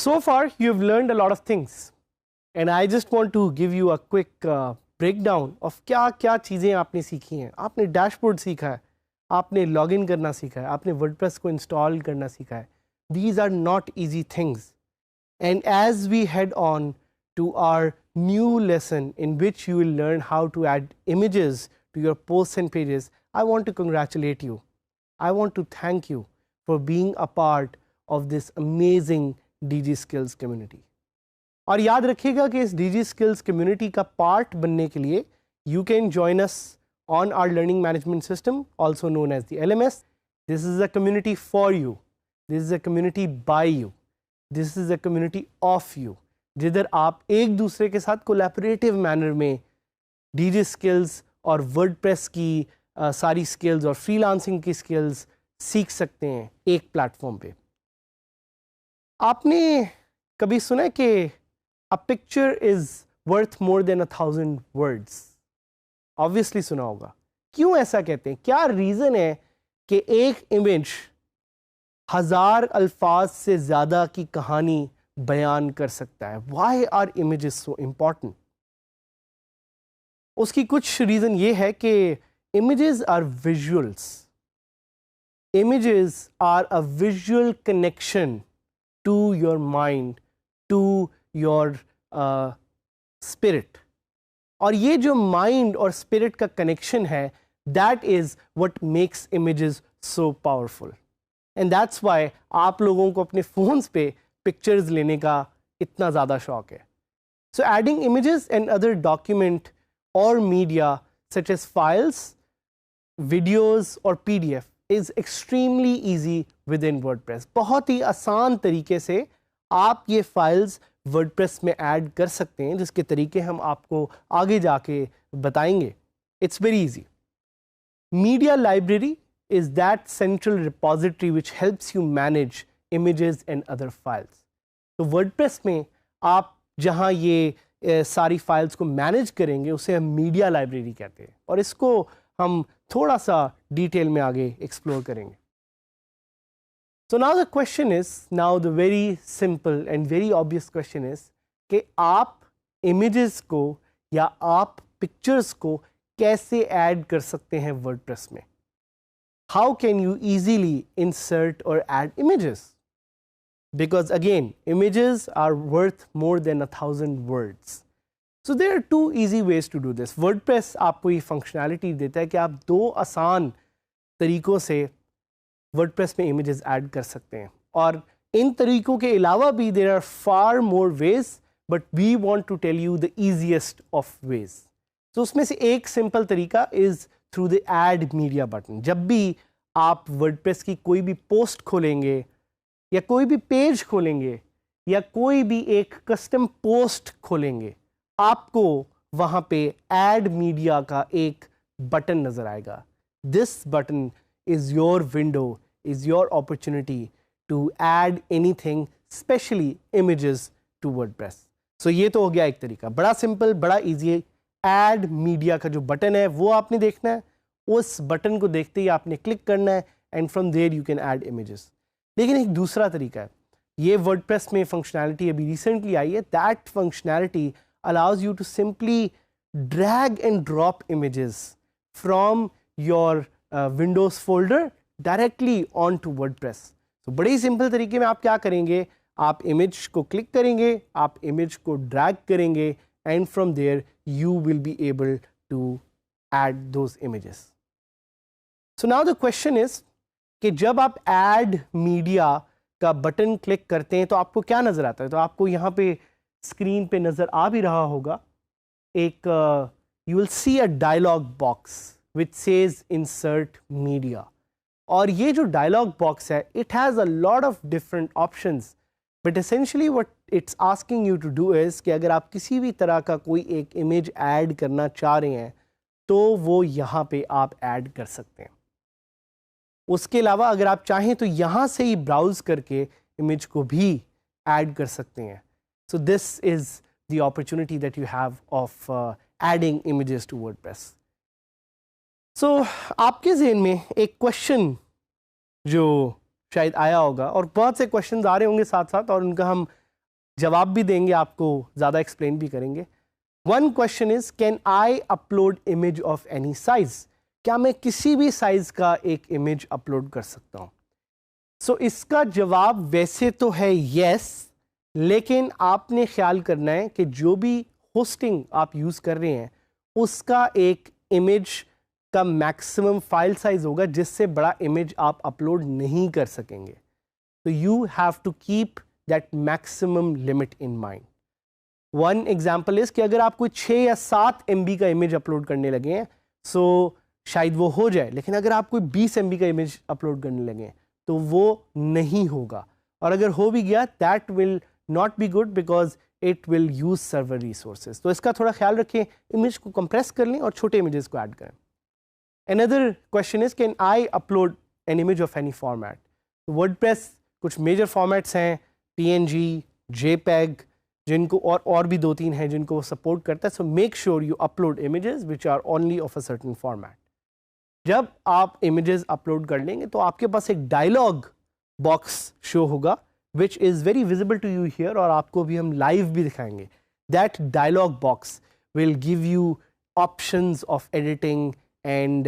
so far you've learned a lot of things and I just want to give you a quick breakdown of क्या क्या चीज़ें आपने सीखी हैं. आपने डैशबोर्ड सीखा है, आपने लॉगिन करना सीखा है, आपने वर्डप्रेस को इंस्टॉल करना सीखा है. These are not easy things. And as we head on to our new lesson in which you will learn how to add images to your posts and pages, I want to congratulate you. I want to thank you for being a part of this amazing DG Skills community. और याद रखिएगा कि इस DG Skills community का part बनने के लिए you can join us on our learning management system, also known as the LMS. This is a community for you. This is a community by you. This is a community of you. जिधर आप एक दूसरे के साथ collaborative manner में DG Skills और WordPress की सारी skills और freelancing की skills सीख सकते हैं एक प्लेटफॉर्म पे. आपने कभी सुना है कि a picture is worth more than 1,000 words? Obviously सुना होगा. क्यों ऐसा कहते हैं? क्या रीज़न है कि एक इमेज 1000 अल्फाज से ज़्यादा की कहानी बयान कर सकता है? Why are images so important? उसकी कुछ रीज़न ये है कि images are visuals. Images are a visual connection to your mind, to your spirit. और ये जो mind और spirit का connection है, that is what makes images so powerful. And that's why आप लोगों को अपने phones पे pictures लेने का इतना ज़्यादा शौक है. So adding images and other document or media such as files, videos or PDF is extremely easy within WordPress. बहुत ही आसान तरीके से आप ये files WordPress में ऐड कर सकते हैं, जिसके तरीके हम आपको आगे जाके बताएंगे. It's very easy. Media library is that central repository which helps you manage images and other files. तो WordPress में आप जहाँ ये सारी फाइल्स को मैनेज करेंगे उसे हम मीडिया लाइब्रेरी कहते हैं और इसको हम थोड़ा सा डिटेल में आगे एक्सप्लोर करेंगे. So now the question is, now the very simple and very obvious question is कि आप images को या आप pictures को कैसे ऐड कर सकते हैं WordPress में? How can you easily insert or add images? Because again, images are worth more than 1,000 words. So there are two easy ways to do this. WordPress आपको ये functionality देता है कि आप दो आसान तरीकों से WordPress में images ऐड कर सकते हैं और इन तरीकों के अलावा भी there are far more ways, but we want to tell you the easiest of ways. तो उसमें से एक सिंपल तरीका is through the add media button. जब भी आप WordPress की कोई भी पोस्ट खोलेंगे या कोई भी पेज खोलेंगे या कोई भी एक कस्टम पोस्ट खोलेंगे, आपको वहाँ पे add media का एक बटन नज़र आएगा. This button is your window, is your opportunity to add anything, especially images to WordPress. So ये तो हो गया एक तरीका, बड़ा सिंपल, बड़ा इजी. Add media का जो बटन है वो आपने देखना है, उस बटन को देखते ही आपने क्लिक करना है and from there you can add images. लेकिन एक दूसरा तरीका है, ये WordPress में फंक्शनैलिटी अभी रिसेंटली आई है. That functionality allows you to simply drag and drop images from your Windows folder directly onto WordPress. तो बड़े ही सिंपल तरीके में आप क्या करेंगे, आप इमेज को क्लिक करेंगे, आप इमेज को ड्रैग करेंगे and from there you will be able to add those images. So now the question is कि जब आप add media का बटन क्लिक करते हैं तो आपको क्या नज़र आता है? तो आपको यहाँ पे स्क्रीन पे नज़र आ भी रहा होगा एक you will see a dialog box which says insert media. और ये जो dialog box है, it has a lot of different options, but essentially what it's asking you to do is कि अगर आप किसी भी तरह का कोई एक image add करना चाह रहे हैं तो वो यहाँ पे आप add कर सकते हैं. उसके अलावा अगर आप चाहें तो यहाँ से ही browse करके image को भी add कर सकते हैं. So this is the opportunity that you have of adding images to WordPress. So आपके ज़हन में एक क्वेश्चन जो शायद आया होगा और बहुत से क्वेश्चंस आ रहे होंगे साथ साथ और उनका हम जवाब भी देंगे, आपको ज़्यादा एक्सप्लेन भी करेंगे। One question is, can I upload image of any size? क्या मैं किसी भी साइज का एक इमेज अपलोड कर सकता हूँ? सो इसका जवाब वैसे तो है यस, लेकिन आपने ख्याल करना है कि जो भी होस्टिंग आप यूज़ कर रहे हैं उसका एक इमेज का मैक्सिमम फाइल साइज होगा, जिससे बड़ा इमेज आप अपलोड नहीं कर सकेंगे। तो you have to keep that maximum limit in mind. One example is कि अगर आप कोई 6 या 7 MB का इमेज अपलोड करने लगे हैं, सो शायद वो हो जाए, लेकिन अगर आप कोई 20 MB का इमेज अपलोड करने लगे हैं तो वो नहीं होगा, और अगर हो भी गया that will not be good because it will use server resources. तो इसका थोड़ा ख्याल रखें, इमेज को कंप्रेस कर लें और छोटे इमेजेस को ऐड करें। Another question is, can I upload an image of any format? WordPress कुछ मेजर फॉर्मेट्स हैं, PNG, JPEG, जिनको और भी 2-3 हैं जिनको वो सपोर्ट करता है। So make sure you upload images which are only of a certain format. जब आप इमेजेस अपलोड कर लेंगे तो आपके पास एक डायलॉग बॉक्स शो होगा which is very visible to you here, और आपको भी हम लाइव भी दिखाएंगे। That dialogue box will give you options of editing and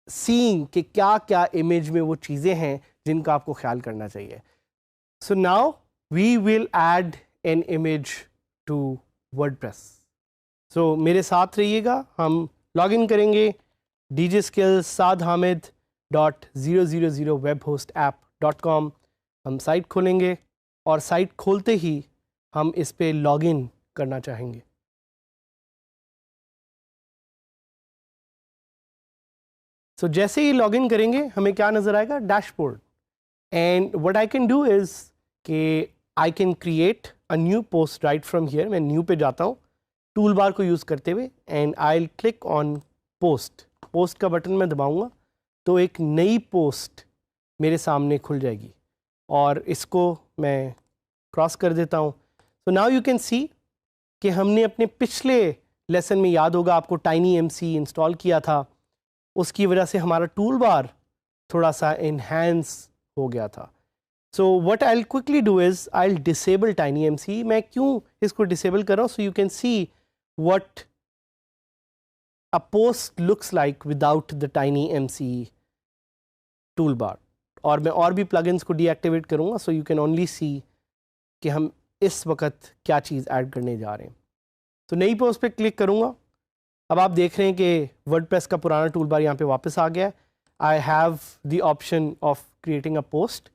seeing कि क्या क्या इमेज में वो चीज़ें हैं जिनका आपको ख्याल करना चाहिए। So now we will add an image to WordPress. So मेरे साथ रहिएगा, हम लॉग इन करेंगे djskills/hamid.000webhostapp.com। हम साइट खोलेंगे और साइट खोलते ही हम इस पे लॉग इन करना चाहेंगे। सो जैसे ही लॉग इन करेंगे हमें क्या नज़र आएगा? Dashboard. And what I can do is कि I can create a new post right from here. मैं न्यू पे जाता हूँ टूल बार को यूज़ करते हुए, and I will click on post. Post का बटन मैं दबाऊंगा तो एक नई पोस्ट मेरे सामने खुल जाएगी, और इसको मैं क्रॉस कर देता हूँ। तो नाउ यू कैन सी कि हमने अपने पिछले लेसन में, याद होगा आपको, TinyMC इंस्टॉल किया था, उसकी वजह से हमारा टूल बार थोड़ा सा इन्हेंस हो गया था। So what I will quickly do is I will disable TinyMC। मैं क्यों इसको डिसेबल कर रहा हूँ? सो you can see what a post looks like without the TinyMC toolbar। और मैं और भी plugins को deactivate करूँगा, so you can only see कि हम इस वक्त क्या चीज़ ऐड करने जा रहे हैं। तो नई पोस्ट पे क्लिक करूँगा। अब आप देख रहे हैं कि वर्डप्रेस का पुराना टूल बार यहाँ पे वापस आ गया है। I have the option of creating a post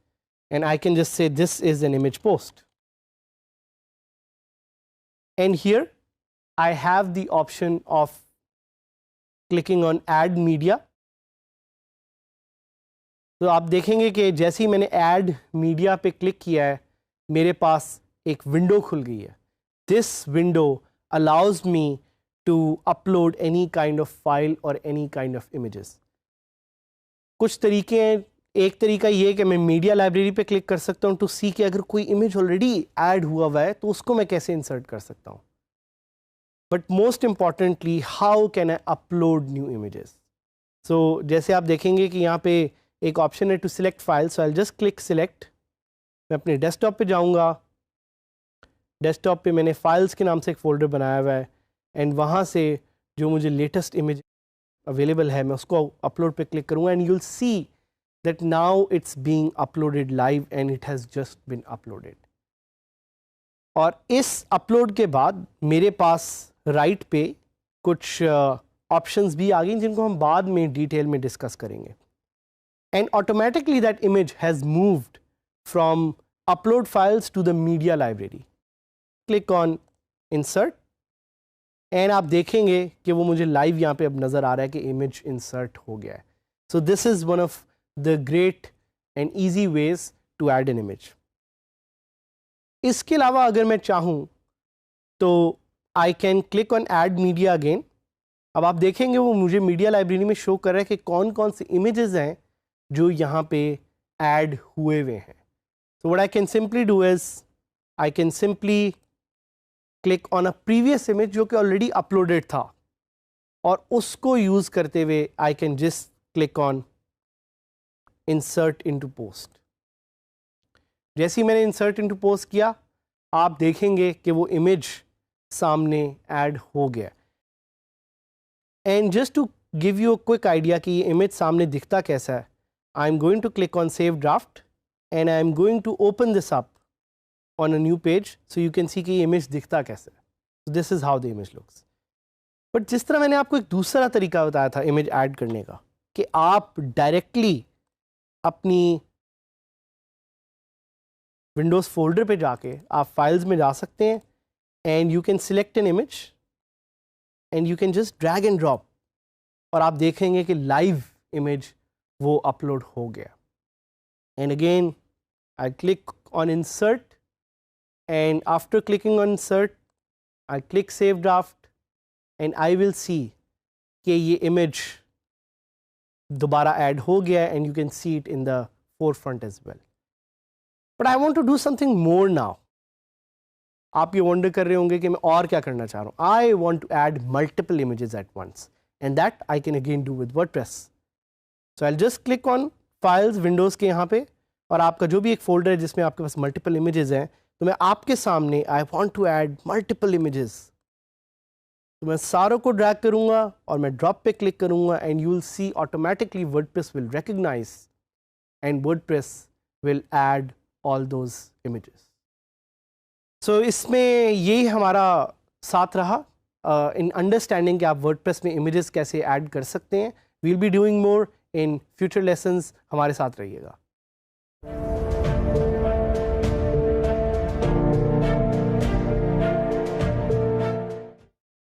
and I can just say this is an image post, and here I have the option of clicking on add media। तो आप देखेंगे कि जैसे ही मैंने ऐड मीडिया पे click किया है मेरे पास एक विंडो खुल गई है। This window allows me to upload any kind of file और एनी काइंड ऑफ इमेजेस। कुछ तरीके हैं। एक तरीका ये है कि मैं मीडिया लाइब्रेरी पे क्लिक कर सकता हूँ टू सी कि अगर कोई इमेज ऑलरेडी ऐड हुआ है तो उसको मैं कैसे इंसर्ट कर सकता हूँ। But most importantly, how can I upload new images? So जैसे आप देखेंगे कि यहाँ पे एक ऑप्शन है to select file. So I just click select. मैं अपने डेस्कटॉप पे जाऊँगा। डेस्कटॉप पे मैंने फाइल्स के नाम से एक फ़ोल्डर बनाया हुआ है, एंड वहाँ से जो मुझे लेटेस्ट इमेज अवेलेबल है मैं उसको अपलोड पे क्लिक करूँगा, and you will see that now it's being uploaded live and it has just been uploaded. और इस अपलोड के बाद मेरे पास राइट पे कुछ ऑप्शंस भी आ गई जिनको हम बाद में डिटेल में डिस्कस करेंगे। And automatically that image has moved from upload files to the media library. Click on insert and आप देखेंगे कि वो मुझे लाइव यहाँ पे अब नज़र आ रहा है कि इमेज इंसर्ट हो गया है। So this is one of the great and easy ways to add an image. इसके अलावा अगर मैं चाहूँ तो I can click on add media again. अब आप देखेंगे वो मुझे मीडिया लाइब्रेरी में शो कर रहा है कि कौन कौन से इमेजेस हैं जो यहाँ पे ऐड हुए हुए हैं। So what I can simply do is I can simply click on a previous image जो कि ऑलरेडी अपलोडेड था, और उसको यूज़ करते हुए I can just click on insert into post. जैसे ही मैंने इंसर्ट इनटू पोस्ट किया आप देखेंगे कि वो इमेज सामने ऐड हो गया। And just to give you a quick idea कि ये इमेज सामने दिखता कैसा है, I am going to click on save draft and I am going to open this up on a new page so you can see कि ये image दिखता कैसा है। This is how the image looks. But जिस तरह मैंने आपको एक दूसरा तरीका बताया था इमेज ऐड करने का, कि आप डायरेक्टली अपनी विंडोज़ फोल्डर पे जाके आप फाइल्स में जा सकते हैं and you can select an image and you can just drag and drop और आप देखेंगे कि लाइव इमेज वो अपलोड हो गया। And again I click on insert and after clicking on insert I click save draft and I will see कि ये image दोबारा ऐड हो गया and you can see it in the forefront as well. But I want to do something more now. आप ये wonder कर रहे होंगे कि मैं और क्या करना चाह रहा हूँ। I want to add multiple images at once and that I can again do with WordPress. So I just click on files windows के यहाँ पे और आपका जो भी एक फोल्डर है जिसमें आपके पास मल्टीपल इमेजेस हैं, तो मैं आपके सामने I want to add multiple images, तो मैं सारों को ड्रैग करूँगा और मैं ड्रॉप पे क्लिक करूँगा and you will see automatically WordPress will recognise and WordPress will add all those images. So इसमें यही हमारा साथ रहा in understanding कि आप WordPress में images कैसे ऐड कर सकते हैं। We'll be doing more in future lessons। हमारे साथ रहिएगा।